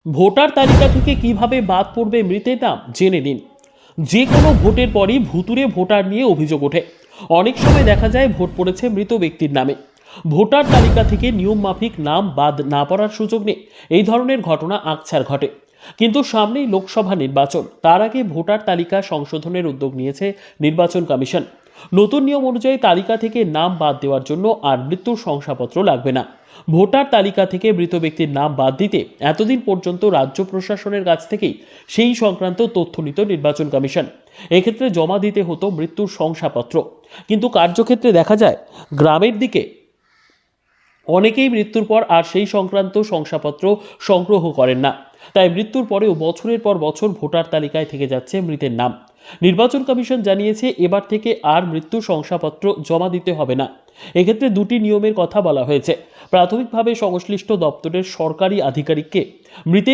Voter তালিকা থেকে কিভাবে বাদ পড়বে মৃতের নাম জেনে নিন। যে কোনো ভোটের পরই ভুতুড়ে ভোটার নিয়ে অভিযোগ ওঠে। অনেক সময় দেখা যায় ভোট পড়েছে মৃত ব্যক্তির নামে, ভোটার তালিকা থেকে নিয়ম মাফিক নাম বাদ না পড়ার সুযোগ নেই। এই ধরনের ঘটনা আকছার ঘটে। কিন্তু সামনেই লোকসভা নির্বাচন, তার আগে ভোটার তালিকা সংশোধনের উদ্যোগ নিয়েছে নির্বাচন কমিশন। নতুন নিয়ম অনুযায়ী তালিকা থেকে নাম বাদ দেওয়ার জন্য আর মৃত্যুর শংসাপত্র লাগবে না। ভোটার তালিকা থেকে মৃত ব্যক্তির নাম বাদ দিতে এতদিন পর্যন্ত রাজ্য প্রশাসনের কাছ থেকেই সেই সংক্রান্ত তথ্য নিত নির্বাচন কমিশন। এক্ষেত্রে জমা দিতে হতো মৃত্যুর শংসাপত্র। কিন্তু কার্যক্ষেত্রে দেখা যায় গ্রামের দিকে অনেকেই মৃত্যুর পর আর সেই সংক্রান্ত শংসাপত্র সংগ্রহ করেন না। তাই মৃত্যুর পরেও বছরের পর বছর ভোটার তালিকায় থেকে যাচ্ছে মৃতের নাম। নির্বাচন কমিশন জানিয়েছে এবার থেকে আর মৃত্যু শংসাপত্র জমা দিতে হবে না। এক্ষেত্রে দুটি নিয়মের কথা বলা হয়েছে। প্রাথমিকভাবে সংশ্লিষ্ট দপ্তরের সরকারি আধিকারিককে মৃতের